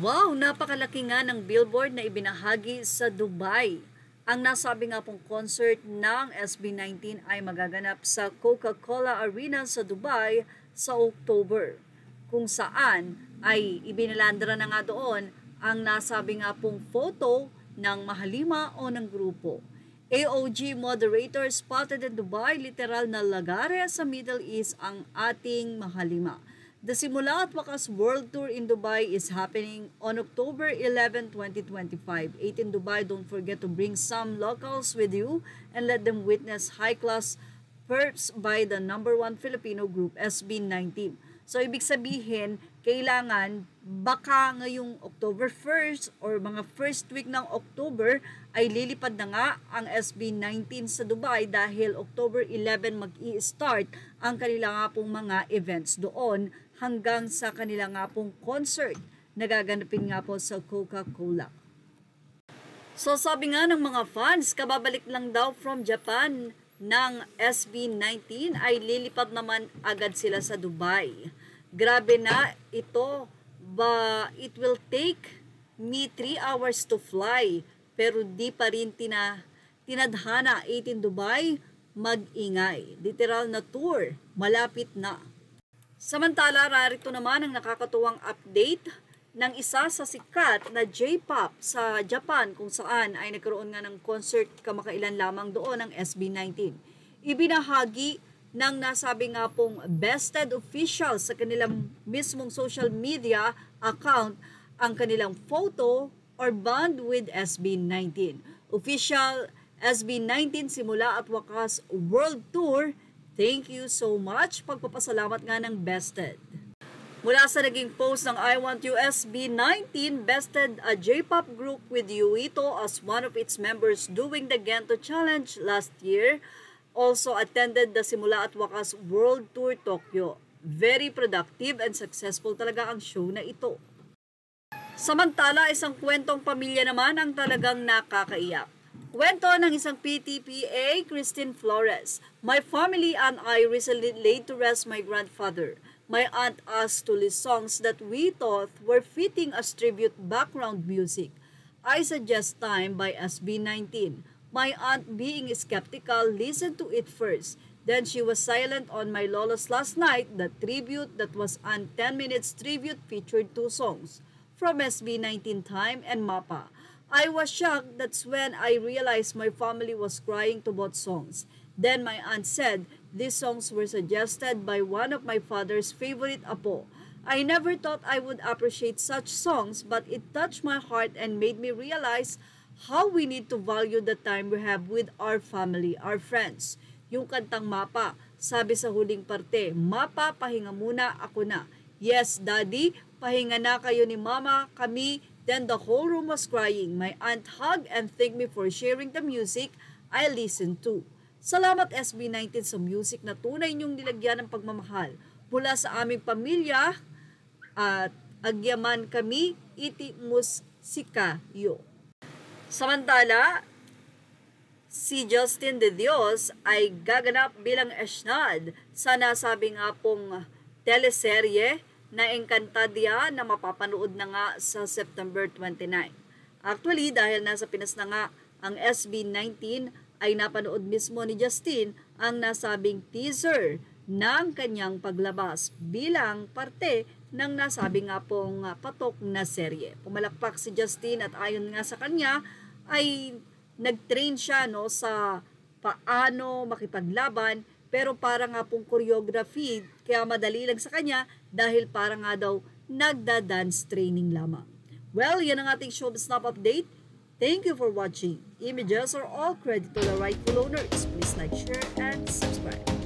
Wow, napakalaki nga ng billboard na ibinahagi sa Dubai. Ang nasabi nga pong concert ng SB19 ay magaganap sa Coca-Cola Arena sa Dubai sa October, kung saan ay ibinalandra na nga doon ang nasabi nga pong photo ng Mahalima o ng grupo. AOG moderator spotted in Dubai, literal na lagare sa Middle East ang ating Mahalima. The Simula at Wakas World Tour in Dubai is happening on October 11, 2025. 18 Dubai, don't forget to bring some locals with you and let them witness high-class perps by the #1 Filipino group, SB19. So, ibig sabihin, kailangan baka ngayong October 1st or mga first week ng October ay lilipad na nga ang SB19 sa Dubai dahil October 11 mag-i-start ang kanila nga pong mga events doon hanggang sa kanila nga pong concert na gaganapin nga po sa Coca-Cola. So sabi nga ng mga fans, kababalik lang daw from Japan ng SB19 ay lilipad naman agad sila sa Dubai. Grabe na ito, it will take me 3 hours to fly pero di pa rin tinadhana. 18 Dubai, mag-ingay. Literal na tour, malapit na. Samantala, rarito naman ang nakakatuwang update ng isa sa sikat na J-pop sa Japan kung saan ay nagkaroon nga ng concert kamakailan lamang doon ng SB19. Ibinahagi ng nasabi nga pong bested official sa kanilang mismong social media account ang kanilang photo or bond with SB19. Official SB19 Simula at Wakas World Tour. Thank you so much. Pagpapasalamat nga ng bested. Mula sa naging post ng I Want You SB19, bested a J-pop group with Yuito as one of its members doing the Gento Challenge last year. Also attended the Simula at Wakas World Tour Tokyo. Very productive and successful talaga ang show na ito. Samantala, isang kwentong pamilya naman ang talagang nakakaiyak. Kwento ng isang PTPA, Christine Flores. My family and I recently laid to rest my grandfather. My aunt asked to list songs that we thought were fitting as tribute background music. I suggest Time by SB19. My aunt, being skeptical, listened to it first. Then she was silent on my Lola's last night. The tribute that was on 10 minutes tribute featured 2 songs from SB19 Time and Mapa. I was shocked. That's when I realized my family was crying to both songs. Then my aunt said these songs were suggested by one of my father's favorite apo. I never thought I would appreciate such songs, but it touched my heart and made me realize how we need to value the time we have with our family, our friends. Yung kantang Mapa, sabi sa huling parte, Mapa, pahinga muna, ako na. Yes, Daddy, pahinga na kayo ni Mama, kami. Then the whole room was crying. My aunt hugged and thanked me for sharing the music I listened to. Salamat SB19 sa music na tunay niyong nilagyan ng pagmamahal. Mula sa aming pamilya at agyaman kami, iti musika yo. Samantala, si Justin De Dios ay gaganap bilang Eshnad sa nasabi nga pong teleserye na Encantadia na mapapanood na nga sa September 29. Actually, dahil nasa Pinas na nga ang SB19, ay napanood mismo ni Justin ang nasabing teaser ng kanyang paglabas bilang parte ng nasabi nga pong patok na serye. Pumalakpak si Justin at ayon nga sa kanya ay nag-train siya sa paano makipaglaban. Pero para nga pong choreography, kaya madali lang sa kanya dahil para nga daw nagda-dance training lamang. Well, yan ang ating Showbiz Snap update. Thank you for watching. Images are all credit to the rightful owners. Please like, share, and subscribe.